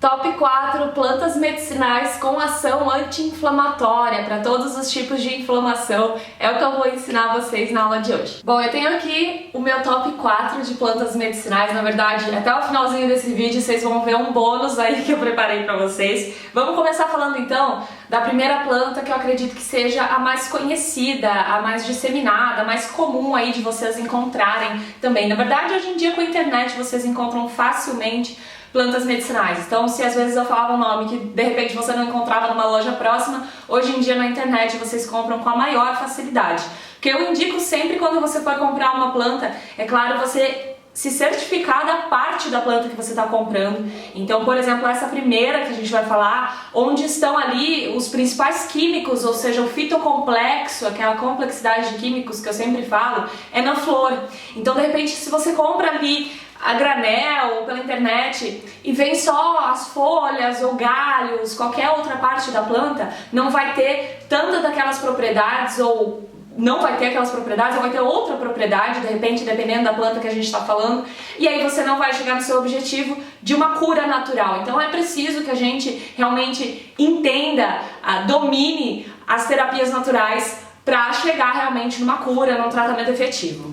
Top 4 plantas medicinais com ação anti-inflamatória para todos os tipos de inflamação é o que eu vou ensinar vocês na aula de hoje. Bom, eu tenho aqui o meu top 4 de plantas medicinais, na verdade, até o finalzinho desse vídeo vocês vão ver um bônus aí que eu preparei para vocês. Vamos começar falando então da primeira planta que eu acredito que seja a mais conhecida, a mais disseminada, a mais comum aí de vocês encontrarem também. Na verdade, hoje em dia com a internet vocês encontram facilmente plantas medicinais. Então, se às vezes eu falava um nome que de repente você não encontrava numa loja próxima, hoje em dia na internet vocês compram com a maior facilidade. O que eu indico sempre quando você for comprar uma planta, é claro, você se certificar da parte da planta que você está comprando. Então, por exemplo, essa primeira que a gente vai falar, onde estão ali os principais químicos, ou seja, o fitocomplexo, aquela complexidade de químicos que eu sempre falo, é na flor. Então, de repente, se você compra ali a granel ou pela internet e vem só as folhas ou galhos, qualquer outra parte da planta, não vai ter tanta daquelas propriedades ou não vai ter aquelas propriedades, ou vai ter outra propriedade, de repente, dependendo da planta que a gente está falando, e aí você não vai chegar no seu objetivo de uma cura natural. Então é preciso que a gente realmente entenda, domine as terapias naturais para chegar realmente numa cura, num tratamento efetivo.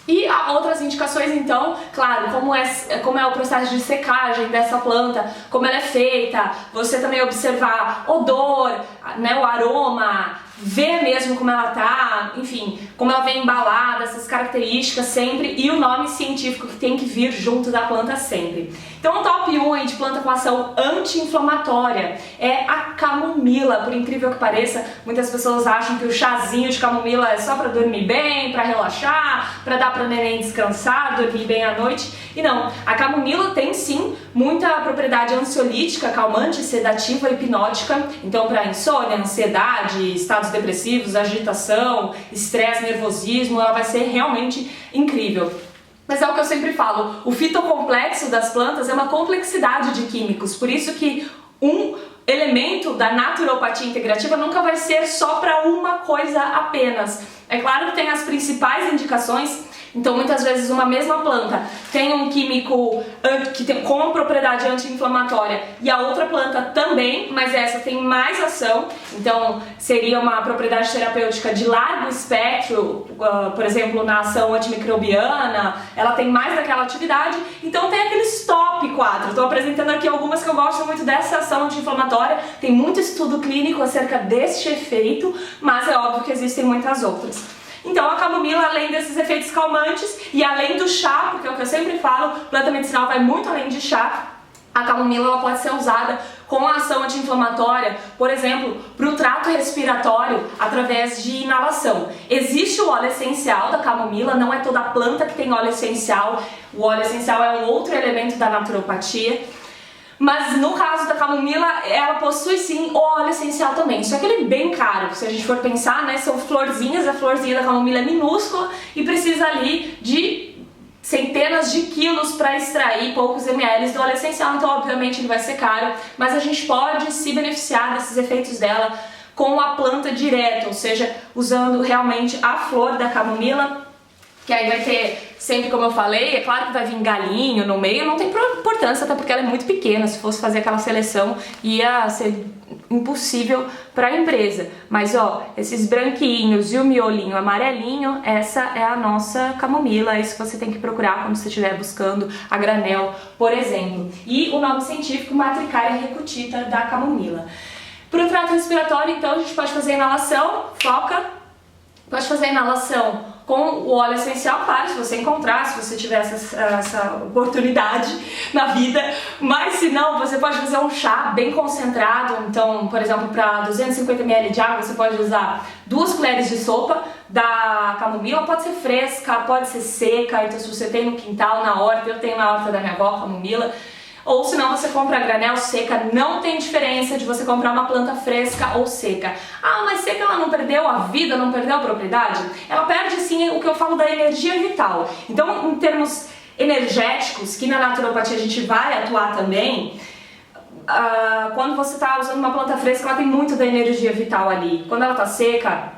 E há outras indicações então, claro, como é o processo de secagem dessa planta, como ela é feita, você também observar odor, né, o aroma, ver mesmo como ela tá, enfim, como ela vem embalada, essas características sempre, e o nome científico que tem que vir junto da planta sempre. Então o top 1 aí de planta com ação anti-inflamatória é a camomila. Por incrível que pareça, muitas pessoas acham que o chazinho de camomila é só para dormir bem, para relaxar, para dar para neném descansar, dormir bem à noite. E não, a camomila tem sim muita propriedade ansiolítica, calmante, sedativa e hipnótica. Então para insônia, ansiedade, estados depressivos, agitação, estresse, nervosismo, ela vai ser realmente incrível. Mas é o que eu sempre falo, o fitocomplexo das plantas é uma complexidade de químicos, por isso que um elemento da naturopatia integrativa nunca vai ser só para uma coisa apenas. É claro que tem as principais indicações. Então muitas vezes uma mesma planta tem um químico com propriedade anti-inflamatória e a outra planta também, mas essa tem mais ação, então seria uma propriedade terapêutica de largo espectro, por exemplo na ação antimicrobiana, ela tem mais daquela atividade, então tem aqueles top 4, estou apresentando aqui algumas que eu gosto muito dessa ação anti-inflamatória, tem muito estudo clínico acerca deste efeito, mas é óbvio que existem muitas outras. Então a camomila, além desses efeitos calmantes e além do chá, porque é o que eu sempre falo, planta medicinal vai muito além de chá, a camomila ela pode ser usada com a ação anti-inflamatória, por exemplo, para o trato respiratório através de inalação. Existe o óleo essencial da camomila, não é toda planta que tem óleo essencial, o óleo essencial é um outro elemento da naturopatia. Mas no caso da camomila, ela possui sim o óleo essencial também, só que ele é bem caro, se a gente for pensar, né, são florzinhas, a florzinha da camomila é minúscula e precisa ali de centenas de quilos para extrair poucos ml do óleo essencial, então obviamente ele vai ser caro, mas a gente pode se beneficiar desses efeitos dela com a planta direto, ou seja, usando realmente a flor da camomila, que aí vai ter, sempre como eu falei, é claro que vai vir galinho no meio, não tem importância, até porque ela é muito pequena, se fosse fazer aquela seleção ia ser impossível para a empresa. Mas ó, esses branquinhos e o miolinho amarelinho, essa é a nossa camomila, é isso que você tem que procurar quando você estiver buscando a granel, por exemplo. E o nome científico, Matricaria recutita da camomila. Para o trato respiratório, então, a gente pode fazer inalação, foca, pode fazer inalação com o óleo essencial, claro, se você encontrar, se você tiver essa oportunidade na vida, mas se não, você pode fazer um chá bem concentrado, então, por exemplo, para 250 ml de água, você pode usar 2 colheres de sopa da camomila, pode ser fresca, pode ser seca, então se você tem no quintal, na horta, eu tenho na horta da minha avó camomila, ou se não você compra a granel seca, não tem diferença de você comprar uma planta fresca ou seca. Ah, mas seca ela não perdeu a vida, não perdeu a propriedade? Ela perde sim o que eu falo da energia vital. Então, em termos energéticos, que na naturopatia a gente vai atuar também, quando você está usando uma planta fresca, ela tem muito da energia vital ali. Quando ela está seca,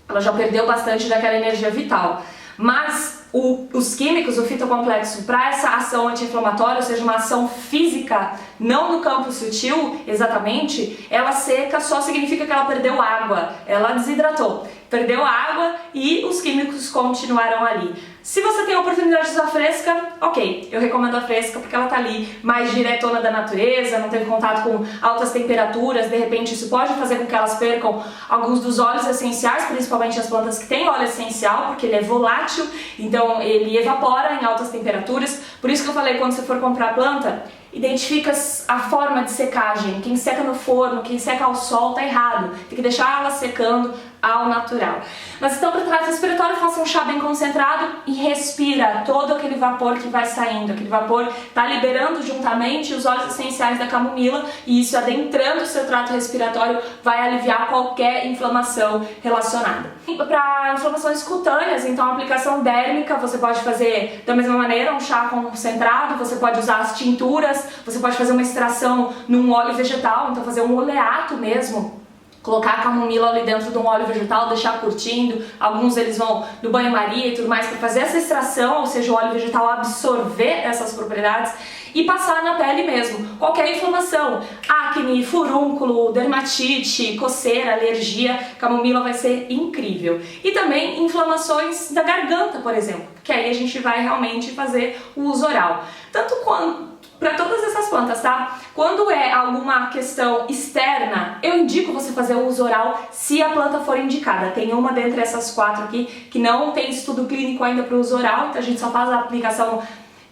ela já perdeu bastante daquela energia vital. Mas os químicos, o fitocomplexo, para essa ação anti-inflamatória, ou seja, uma ação física, não no campo sutil exatamente, ela seca só significa que ela perdeu água, ela desidratou, perdeu água e os químicos continuaram ali. Se você tem a oportunidade de usar fresca, ok, eu recomendo a fresca porque ela tá ali mais diretona da natureza, não teve contato com altas temperaturas, de repente isso pode fazer com que elas percam alguns dos óleos essenciais, principalmente as plantas que têm óleo essencial, porque ele é volátil, então ele evapora em altas temperaturas. Por isso que eu falei, quando você for comprar planta, identifica a forma de secagem. Quem seca no forno, quem seca ao sol tá errado, tem que deixar ela secando ao natural. Mas então, para trato respiratório, faça um chá bem concentrado e respira todo aquele vapor que vai saindo. Aquele vapor está liberando juntamente os óleos essenciais da camomila e isso, adentrando o seu trato respiratório, vai aliviar qualquer inflamação relacionada. Para inflamações cutâneas, então a aplicação dérmica, você pode fazer da mesma maneira um chá concentrado, você pode usar as tinturas, você pode fazer uma extração num óleo vegetal, então fazer um oleato mesmo. Colocar a camomila ali dentro de um óleo vegetal, deixar curtindo. Alguns eles vão no banho-maria e tudo mais para fazer essa extração, ou seja, o óleo vegetal absorver essas propriedades e passar na pele mesmo. Qualquer inflamação, acne, furúnculo, dermatite, coceira, alergia, camomila vai ser incrível. E também inflamações da garganta, por exemplo, que aí a gente vai realmente fazer o uso oral. Tanto quanto para todas essas plantas, tá? Quando é alguma questão externa, eu indico você fazer o uso oral se a planta for indicada. Tem uma dentre essas 4 aqui que não tem estudo clínico ainda para o uso oral, então a gente só faz a aplicação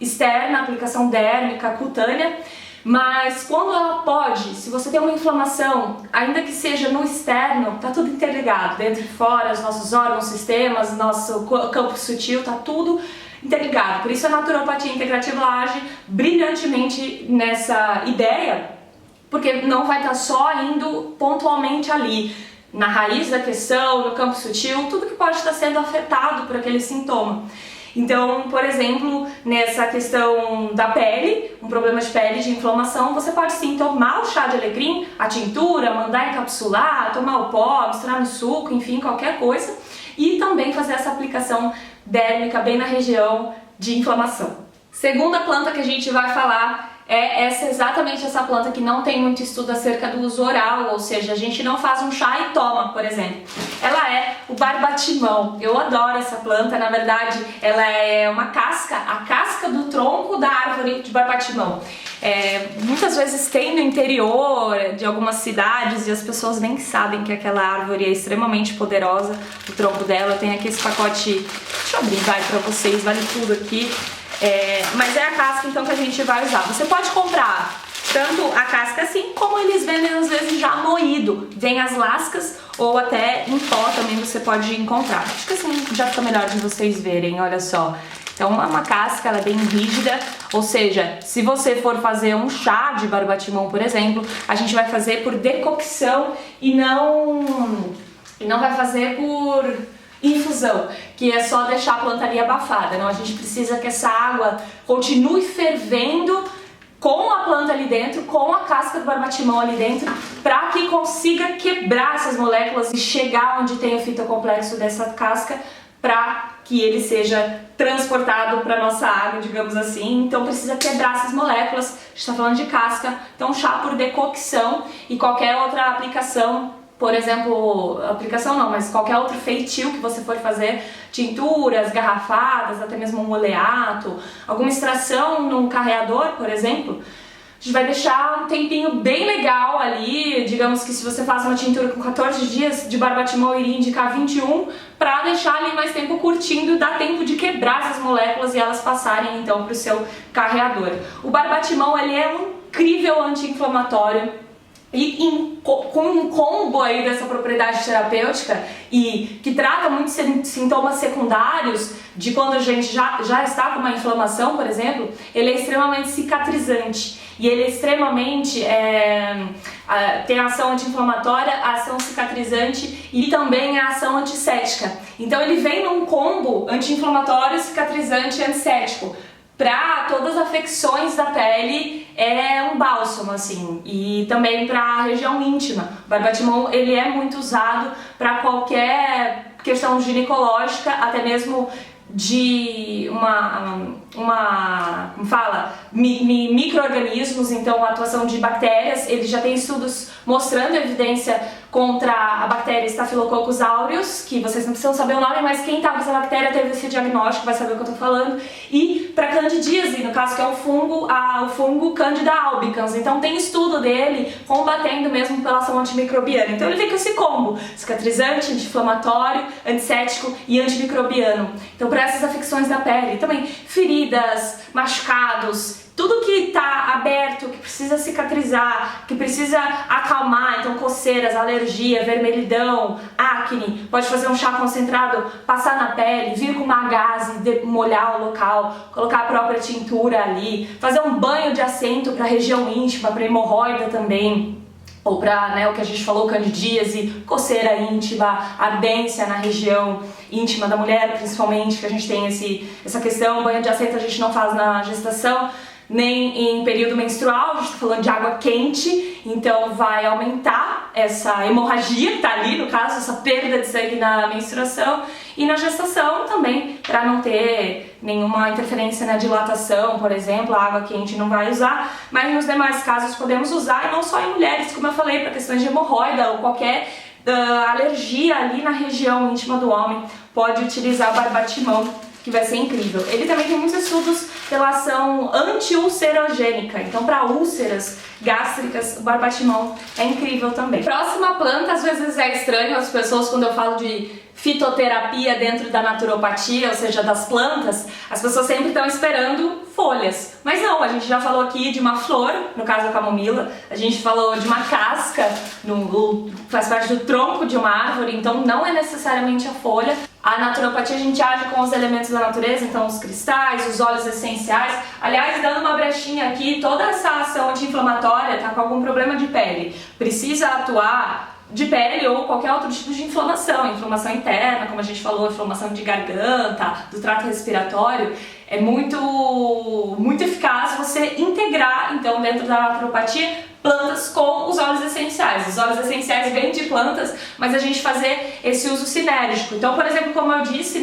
externa, aplicação dérmica, cutânea. Mas quando ela pode, se você tem uma inflamação, ainda que seja no externo, tá tudo interligado, dentro e fora, os nossos órgãos, sistemas, nosso campo sutil, tá tudo interligado. Por isso a naturopatia integrativa ela age brilhantemente nessa ideia, porque não vai estar só indo pontualmente ali, na raiz da questão, no campo sutil, tudo que pode estar sendo afetado por aquele sintoma. Então, por exemplo, nessa questão da pele, um problema de pele, de inflamação, você pode sim tomar o chá de alecrim, a tintura, mandar encapsular, tomar o pó, misturar no suco, enfim, qualquer coisa, e também fazer essa aplicação dérmica bem na região de inflamação. Segunda planta que a gente vai falar é exatamente essa planta que não tem muito estudo acerca do uso oral, ou seja, a gente não faz um chá e toma, por exemplo. Ela é o barbatimão. Eu adoro essa planta, na verdade, ela é uma casca, a casca do tronco da árvore de barbatimão. Muitas vezes tem no interior de algumas cidades e as pessoas nem sabem que aquela árvore é extremamente poderosa, o tronco dela. Tem aqui esse pacote, deixa eu abrir, vai pra vocês, vale tudo aqui. Mas é a casca então que a gente vai usar. Você pode comprar tanto a casca assim, como eles vendem às vezes já moído. Vem as lascas ou até em pó também você pode encontrar. Acho que assim já fica melhor de vocês verem, olha só. Então uma casca, ela é bem rígida, ou seja, se você for fazer um chá de barbatimão, por exemplo, a gente vai fazer por decocção e não vai fazer por infusão, que é só deixar a planta ali abafada. Não, a gente precisa que essa água continue fervendo com a planta ali dentro, com a casca do barbatimão ali dentro, para que consiga quebrar essas moléculas e chegar onde tem o fitocomplexo dessa casca, para que ele seja transportado para nossa água, digamos assim. Então precisa quebrar essas moléculas. A gente está falando de casca, então chá por decocção e qualquer outra aplicação. Por exemplo, aplicação não, mas qualquer outro feitio que você for fazer, tinturas, garrafadas, até mesmo um oleato, alguma extração num carreador, por exemplo, a gente vai deixar um tempinho bem legal ali. Digamos que se você faz uma tintura com 14 dias de barbatimão, iria indicar 21, para deixar ali mais tempo curtindo, dá tempo de quebrar essas moléculas e elas passarem então para o seu carreador. O barbatimão ele é um incrível anti-inflamatório. E com um combo aí dessa propriedade terapêutica e que trata muitos sintomas secundários de quando a gente já está com uma inflamação, por exemplo, ele é extremamente cicatrizante e ele é extremamente tem a ação anti-inflamatória, a ação cicatrizante e também a ação antisséptica. Então ele vem num combo anti-inflamatório, cicatrizante e antisséptico. Para todas as afecções da pele é um bálsamo, assim, e também para a região íntima. O barbatimão ele é muito usado para qualquer questão ginecológica, até mesmo de como fala, micro-organismos, então a atuação de bactérias. Ele já tem estudos mostrando evidência contra a bactéria Staphylococcus aureus, que vocês não precisam saber o nome, mas quem está com essa bactéria teve esse diagnóstico, vai saber o que eu estou falando. E para candidíase, no caso que é o fungo Candida albicans, então tem estudo dele combatendo mesmo pela ação antimicrobiana. Então ele vem com esse combo: cicatrizante, anti-inflamatório, antisséptico e antimicrobiano. Então para essas afecções da pele, também feridas, machucados, tudo que está aberto, que precisa cicatrizar, que precisa acalmar, então coceiras, alergia, vermelhidão, acne, pode fazer um chá concentrado, passar na pele, vir com uma gaze, molhar o local, colocar a própria tintura ali, fazer um banho de assento para a região íntima, para hemorroida também. Ou para, né, o que a gente falou, candidíase, coceira íntima, ardência na região íntima da mulher, principalmente, que a gente tem essa questão. Banho de assento a gente não faz na gestação, nem em período menstrual, a gente está falando de água quente, então vai aumentar essa hemorragia que está ali, no caso, essa perda de sangue na menstruação, e na gestação também, para não ter nenhuma interferência na dilatação, por exemplo, a água quente não vai usar, mas nos demais casos podemos usar, e não só em mulheres, como eu falei, para questões de hemorroida ou qualquer alergia ali na região íntima do homem, pode utilizar o barbatimão, que vai ser incrível. Ele também tem muitos estudos pela ação anti-ulcerogênica, então para úlceras gástricas, o barbatimão é incrível também. Próxima planta, às vezes é estranho as pessoas quando eu falo de fitoterapia dentro da naturopatia, ou seja, das plantas, as pessoas sempre estão esperando folhas. Mas não, a gente já falou aqui de uma flor, no caso a camomila, a gente falou de uma casca, faz parte do tronco de uma árvore, então não é necessariamente a folha. A naturopatia a gente age com os elementos da natureza, então os cristais, os óleos essenciais. Aliás, dando uma brechinha aqui, toda essa ação anti-inflamatória, tá com algum problema de pele, precisa atuar de pele ou qualquer outro tipo de inflamação interna, como a gente falou, inflamação de garganta, do trato respiratório, é muito eficaz você integrar, então, dentro da naturopatia, plantas com os óleos essenciais. Os óleos essenciais vêm de plantas, mas a gente fazer esse uso sinérgico. Então, por exemplo, como eu disse,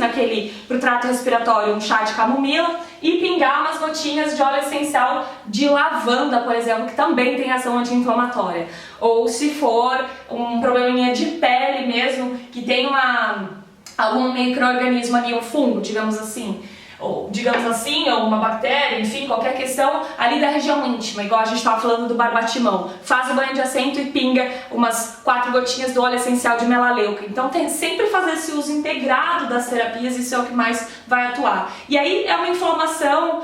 pro trato respiratório, um chá de camomila e pingar umas gotinhas de óleo essencial de lavanda, por exemplo, que também tem ação anti-inflamatória. Ou se for um probleminha de pele mesmo, que tem algum micro-organismo ali, um fungo, digamos assim, ou uma bactéria, enfim, qualquer questão ali da região íntima, igual a gente estava falando do barbatimão, faz o banho de assento e pinga umas 4 gotinhas do óleo essencial de melaleuca. Então tem sempre fazer esse uso integrado das terapias, isso é o que mais vai atuar. E aí é uma inflamação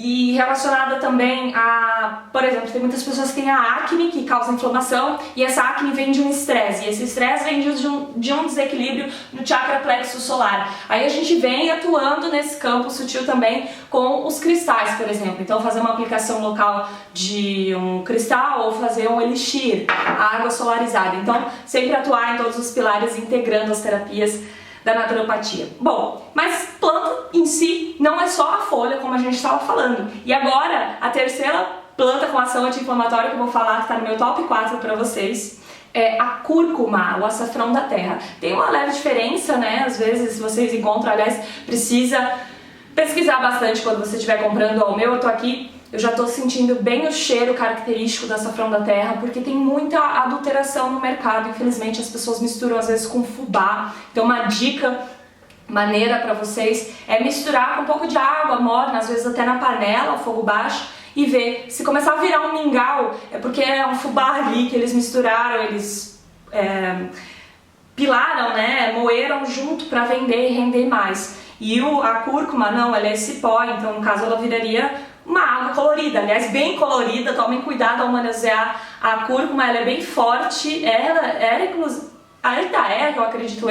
e relacionada também a, por exemplo, tem muitas pessoas que têm a acne, que causa inflamação, e essa acne vem de um estresse, e esse estresse vem de um desequilíbrio no chakra plexo solar. Aí a gente vem atuando nesse campo sutil também com os cristais, por exemplo. Então fazer uma aplicação local de um cristal ou fazer um elixir, a água solarizada. Então sempre atuar em todos os pilares, integrando as terapias da naturopatia. Bom, mas planta em si não é só a folha, como a gente estava falando. E agora, a terceira planta com ação anti-inflamatória que eu vou falar, que está no meu top 4 para vocês, é a cúrcuma, o açafrão da terra. Tem uma leve diferença, né? Às vezes vocês encontram, aliás, precisa pesquisar bastante quando você estiver comprando. O meu, eu tô aqui, eu já tô sentindo bem o cheiro característico do açafrão da terra, porque tem muita adulteração no mercado. Infelizmente as pessoas misturam às vezes com fubá. Então uma dica maneira para vocês é misturar com um pouco de água morna, às vezes até na panela, fogo baixo, e ver. Se começar a virar um mingau, é porque é um fubá ali que eles misturaram, eles pilaram, né, moeram junto para vender e render mais. E a cúrcuma não, ela é esse pó, então no caso ela viraria uma água colorida, aliás bem colorida. Tomem cuidado ao manusear a cúrcuma, ela é bem forte, ela era inclusive, ainda é, eu acredito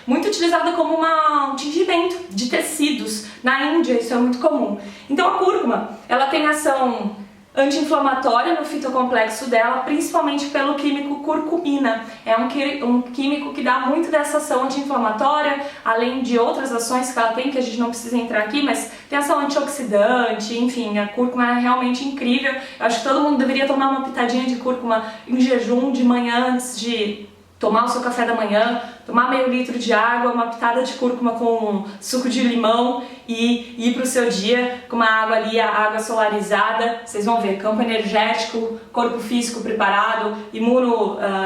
muito utilizada como um tingimento de tecidos. Na Índia isso é muito comum. Então a cúrcuma, ela tem ação anti-inflamatória no fitocomplexo dela, principalmente pelo químico curcumina. É um químico que dá muito dessa ação anti-inflamatória, além de outras ações que ela tem, que a gente não precisa entrar aqui, mas tem ação antioxidante, enfim, a cúrcuma é realmente incrível. Eu acho que todo mundo deveria tomar uma pitadinha de cúrcuma em jejum de manhã antes de tomar o seu café da manhã, tomar meio litro de água, uma pitada de cúrcuma com suco de limão e ir pro seu dia com uma água ali, a água solarizada. Vocês vão ver, campo energético, corpo físico preparado,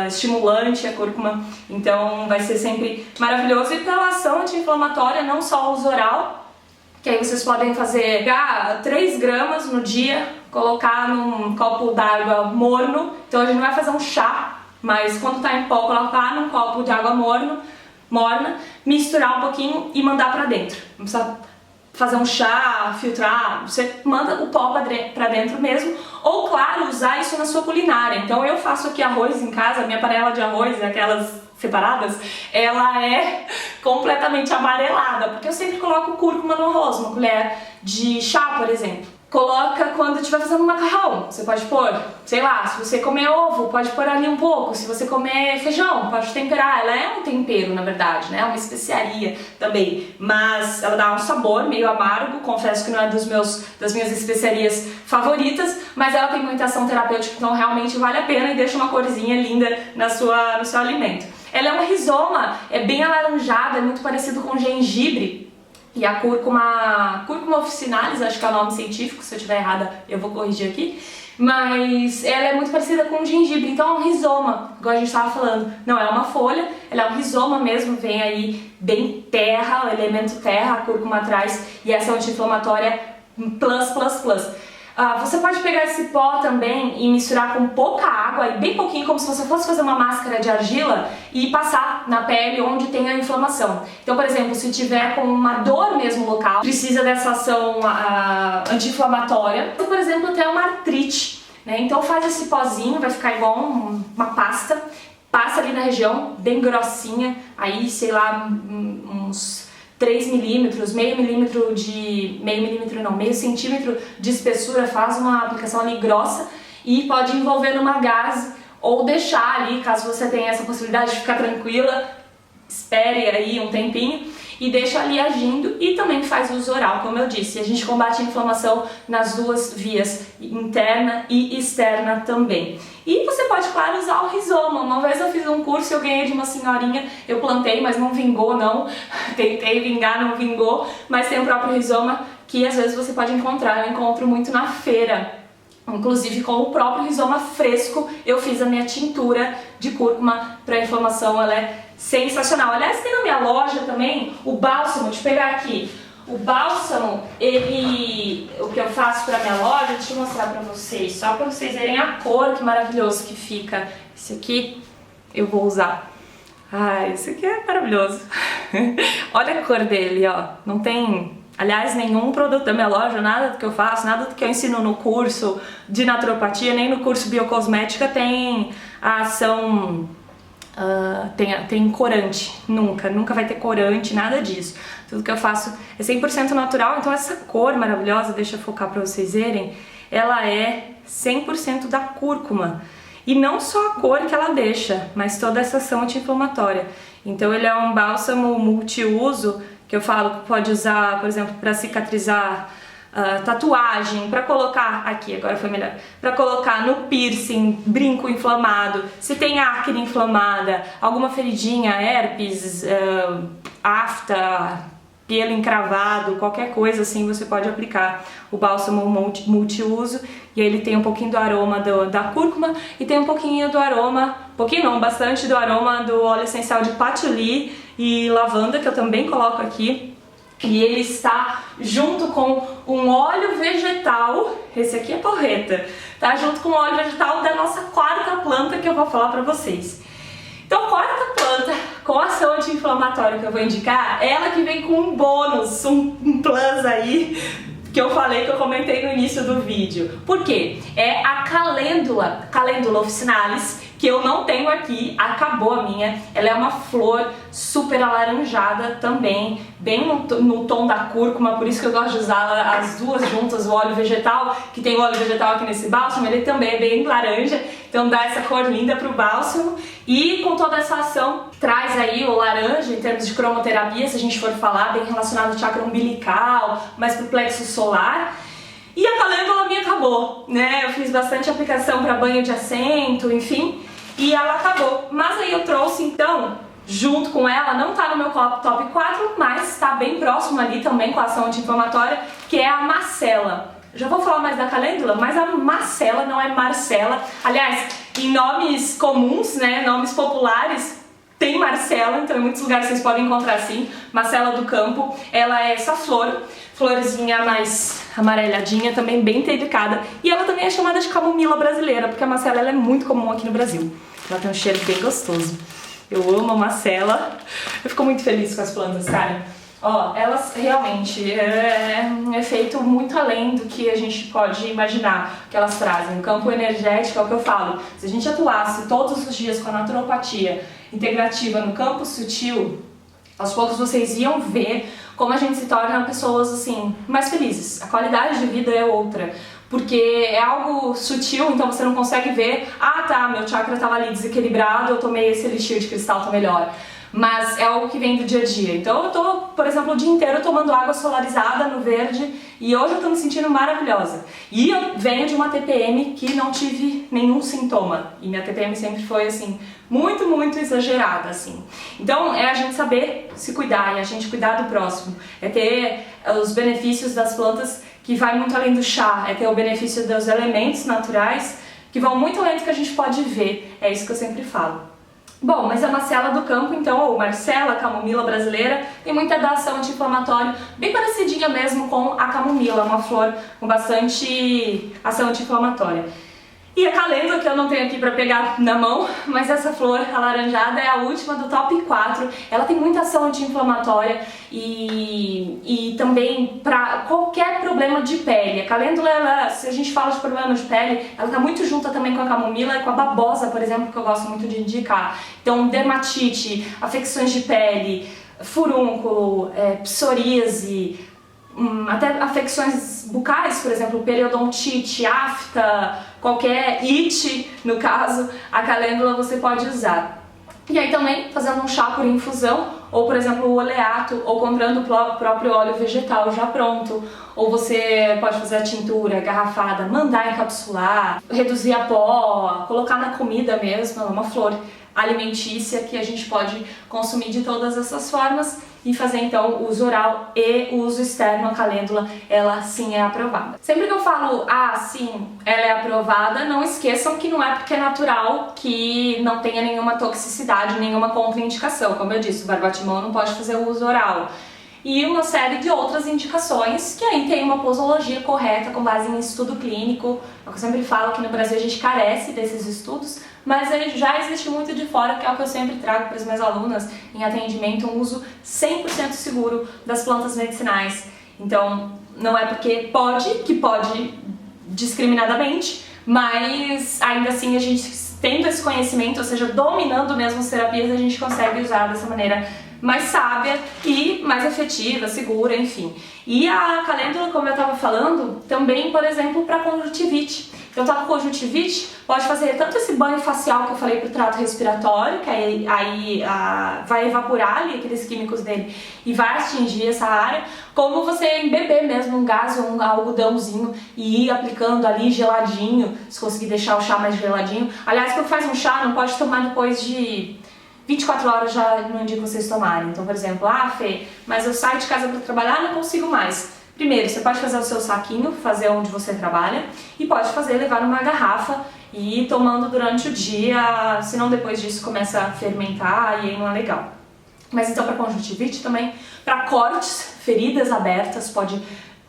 estimulante a cúrcuma. Então vai ser sempre maravilhoso. E pela ação anti-inflamatória, não só uso oral, que aí vocês podem fazer 3 gramas no dia, colocar num copo d'água morno. Então a gente não vai fazer um chá, mas quando tá em pó, colocar num copo de água morna, misturar um pouquinho e mandar pra dentro. Não precisa fazer um chá, filtrar, você manda o pó pra dentro mesmo. Ou, claro, usar isso na sua culinária. Então eu faço aqui arroz em casa, minha panela de arroz, aquelas separadas, ela é completamente amarelada, porque eu sempre coloco cúrcuma no arroz, uma colher de chá, por exemplo. Coloca quando estiver fazendo um macarrão, você pode pôr, sei lá, se você comer ovo, pode pôr ali um pouco, se você comer feijão, pode temperar, ela é um tempero na verdade, né, uma especiaria também, mas ela dá um sabor meio amargo, confesso que não é das minhas especiarias favoritas, mas ela tem muita ação terapêutica, então realmente vale a pena e deixa uma corzinha linda no seu alimento. Ela é um rizoma, é bem alaranjada, é muito parecido com gengibre. E a cúrcuma officinalis, acho que é o nome científico, se eu estiver errada eu vou corrigir aqui, mas ela é muito parecida com o gengibre, então é um rizoma, igual a gente estava falando, não é uma folha, ela é um rizoma mesmo, vem aí bem terra, o elemento terra, a cúrcuma atrás, e essa anti-inflamatória plus. Você pode pegar esse pó também e misturar com pouca água, e bem pouquinho, como se você fosse fazer uma máscara de argila e passar na pele onde tem a inflamação. Então, por exemplo, se tiver com uma dor mesmo local, precisa dessa ação anti-inflamatória. Ou, por exemplo, até uma artrite, né? Então faz esse pozinho, vai ficar igual uma pasta, passa ali na região, bem grossinha, aí, sei lá, uns 3 milímetros, meio centímetro de espessura, faz uma aplicação ali grossa e pode envolver numa gaze ou deixar ali, caso você tenha essa possibilidade de ficar tranquila, espere aí um tempinho e deixa ali agindo, e também faz uso oral, como eu disse. A gente combate a inflamação nas duas vias, interna e externa também. E você pode, claro, usar o rizoma. Uma vez eu fiz um curso e eu ganhei de uma senhorinha, eu plantei, mas não vingou não, tentei vingar, não vingou, mas tem o próprio rizoma que às vezes você pode encontrar, eu encontro muito na feira. Inclusive com o próprio rizoma fresco eu fiz a minha tintura de cúrcuma para inflamação, ela é sensacional. Aliás, tem na minha loja também o bálsamo, deixa eu pegar aqui. O bálsamo, o que eu faço para minha loja, deixa eu mostrar para vocês, só para vocês verem a cor, que maravilhoso que fica. Esse aqui eu vou usar. Esse aqui é maravilhoso. Olha a cor dele, ó. Não tem, aliás, nenhum produto da minha loja, nada do que eu faço, nada do que eu ensino no curso de naturopatia, nem no curso biocosmética tem a ação, tem corante, nunca vai ter corante, nada disso. Tudo que eu faço é 100% natural, então essa cor maravilhosa, deixa eu focar para vocês verem, ela é 100% da cúrcuma. E não só a cor que ela deixa, mas toda essa ação anti-inflamatória. Então ele é um bálsamo multiuso, que eu falo que pode usar, por exemplo, para cicatrizar tatuagem, para colocar, aqui agora foi melhor, para colocar no piercing, brinco inflamado, se tem acne inflamada, alguma feridinha, herpes, afta, pelo encravado, qualquer coisa assim, você pode aplicar o bálsamo multiuso, e ele tem um pouquinho do aroma da cúrcuma e tem um pouquinho do aroma, bastante do aroma do óleo essencial de patchouli e lavanda, que eu também coloco aqui. E ele está junto com um óleo vegetal, esse aqui é porreta, tá? Junto com o óleo vegetal da nossa quarta planta que eu vou falar pra vocês. Então, quarta planta com ação anti-inflamatória que eu vou indicar, ela que vem com um bônus, um plus aí, que eu falei, que eu comentei no início do vídeo. Por quê? É a Calendula officinalis, que eu não tenho aqui, acabou a minha. Ela é uma flor super alaranjada também, bem no tom da cúrcuma, por isso que eu gosto de usar as duas juntas, o óleo vegetal, que tem o óleo vegetal aqui nesse bálsamo, ele também é bem laranja, então dá essa cor linda pro bálsamo. E com toda essa ação, traz aí o laranja em termos de cromoterapia, se a gente for falar, bem relacionado ao chakra umbilical, mais pro plexo solar. E a calêndula minha acabou, né? Eu fiz bastante aplicação para banho de assento, enfim. e ela acabou. Mas aí eu trouxe então, junto com ela, não tá no meu top 4, mas tá bem próximo ali também com a ação anti-inflamatória, que é a macela. Já vou falar mais da calêndula, mas a macela não é Marcela. Aliás, em nomes comuns, né, nomes populares, tem Marcela, então em muitos lugares vocês podem encontrar assim, Marcela do campo. Ela é essa florzinha mais amarelhadinha, também bem delicada. E ela também é chamada de camomila brasileira, porque a macela ela é muito comum aqui no Brasil. Ela tem um cheiro bem gostoso. Eu amo a macela. Eu fico muito feliz com as plantas, cara. Ó, elas realmente é um efeito muito além do que a gente pode imaginar que elas trazem. O campo energético é o que eu falo. Se a gente atuasse todos os dias com a naturopatia integrativa no campo sutil, aos poucos vocês iam ver como a gente se torna pessoas assim mais felizes. A qualidade de vida é outra. Porque é algo sutil, então você não consegue ver, ah tá, meu chakra estava ali desequilibrado, eu tomei esse elixir de cristal, tô melhor. Mas é algo que vem do dia a dia. Então eu tô, por exemplo, o dia inteiro tomando água solarizada no verde e hoje eu tô me sentindo maravilhosa. E eu venho de uma TPM que não tive nenhum sintoma. E minha TPM sempre foi assim, muito, muito exagerada, assim. Então é a gente saber se cuidar e a gente cuidar do próximo. É ter os benefícios das plantas que vai muito além do chá. É ter o benefício dos elementos naturais que vão muito além do que a gente pode ver. É isso que eu sempre falo. Bom, mas a macela do campo, então, ou Marcela, camomila brasileira, tem muita da ação anti-inflamatória, bem parecidinha mesmo com a camomila, uma flor com bastante ação anti-inflamatória. E a calêndula, que eu não tenho aqui pra pegar na mão, mas essa flor alaranjada é a última do top 4. Ela tem muita ação anti-inflamatória e também pra qualquer problema de pele. A calêndula, ela, se a gente fala de problema de pele, ela tá muito junta também com a camomila e com a babosa, por exemplo, que eu gosto muito de indicar. Então, dermatite, afecções de pele, furúnculo, psoríase, até afecções bucais, por exemplo, periodontite, afta, qualquer it, no caso, a calêndula você pode usar. E aí também fazendo um chá por infusão, ou por exemplo o oleato, ou comprando o próprio óleo vegetal já pronto, ou você pode fazer a tintura garrafada, mandar encapsular, reduzir a pó, colocar na comida mesmo, é uma flor alimentícia que a gente pode consumir de todas essas formas e fazer então o uso oral e o uso externo. A calêndula, ela sim é aprovada. Sempre que eu falo, ah, sim, ela é aprovada, não esqueçam que não é porque é natural que não tenha nenhuma toxicidade, nenhuma contraindicação. Como eu disse, o barbatimão não pode fazer o uso oral. E uma série de outras indicações que aí tem uma posologia correta com base em estudo clínico. Eu sempre falo que no Brasil a gente carece desses estudos, mas já existe muito de fora, que é o que eu sempre trago para as minhas alunas em atendimento, um uso 100% seguro das plantas medicinais. Então, não é porque pode discriminadamente, mas ainda assim a gente tendo esse conhecimento, ou seja, dominando mesmo as terapias, a gente consegue usar dessa maneira mais sábia e mais efetiva, segura, enfim. E a calêndula, como eu estava falando, também, por exemplo, para conjuntivite. Então, tá com conjuntivite, pode fazer tanto esse banho facial que eu falei pro trato respiratório, que aí vai evaporar ali aqueles químicos dele e vai atingir essa área, como você embeber mesmo um gás ou um algodãozinho e ir aplicando ali geladinho, se conseguir deixar o chá mais geladinho. Aliás, quando faz um chá, não pode tomar depois de 24 horas, já não indico vocês tomarem. Então, por exemplo, Fê, mas eu saio de casa para trabalhar e não consigo mais. Primeiro, você pode fazer o seu saquinho, fazer onde você trabalha, e pode fazer, levar numa garrafa e ir tomando durante o dia, senão depois disso começa a fermentar e aí não é legal. Mas então para conjuntivite também, para cortes, feridas abertas, pode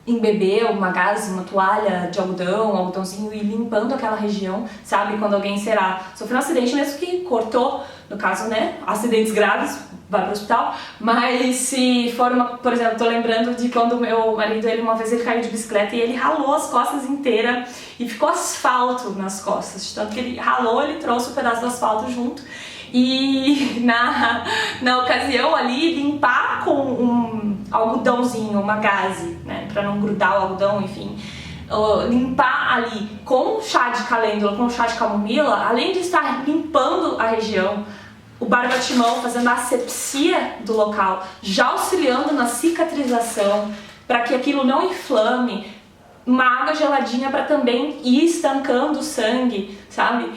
embeber uma gaze, uma toalha de algodão, um algodãozinho e ir limpando aquela região, sabe? Quando alguém sofreu um acidente mesmo que cortou, no caso, né, acidentes graves, vai pro hospital, mas se for por exemplo, tô lembrando de quando o meu marido, uma vez ele caiu de bicicleta e ele ralou as costas inteiras e ficou asfalto nas costas, de tanto que ele ralou, ele trouxe um pedaço do asfalto junto e na ocasião ali limpar com um algodãozinho, uma gaze, né, pra não grudar o algodão, enfim, limpar ali com chá de calêndula, com chá de camomila, além de estar limpando a região, o barbatimão fazendo a asepsia do local, já auxiliando na cicatrização, para que aquilo não inflame, uma água geladinha para também ir estancando o sangue, sabe?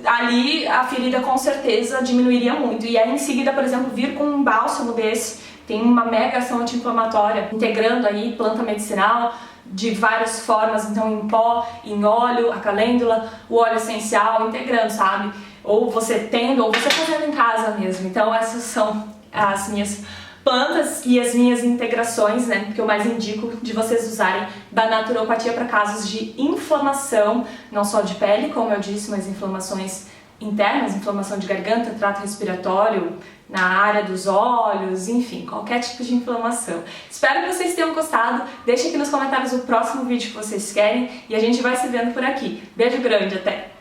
Ali a ferida com certeza diminuiria muito. E aí em seguida, por exemplo, vir com um bálsamo desse, tem uma mega ação anti-inflamatória, integrando aí planta medicinal de várias formas, então em pó, em óleo, a calêndula, o óleo essencial, integrando, sabe? Ou você tendo, ou você fazendo em casa mesmo. Então essas são as minhas plantas e as minhas integrações, né, que eu mais indico de vocês usarem da naturopatia para casos de inflamação, não só de pele, como eu disse, mas inflamações internas, inflamação de garganta, trato respiratório, na área dos olhos, enfim, qualquer tipo de inflamação. Espero que vocês tenham gostado, deixem aqui nos comentários o próximo vídeo que vocês querem e a gente vai se vendo por aqui. Beijo grande, até!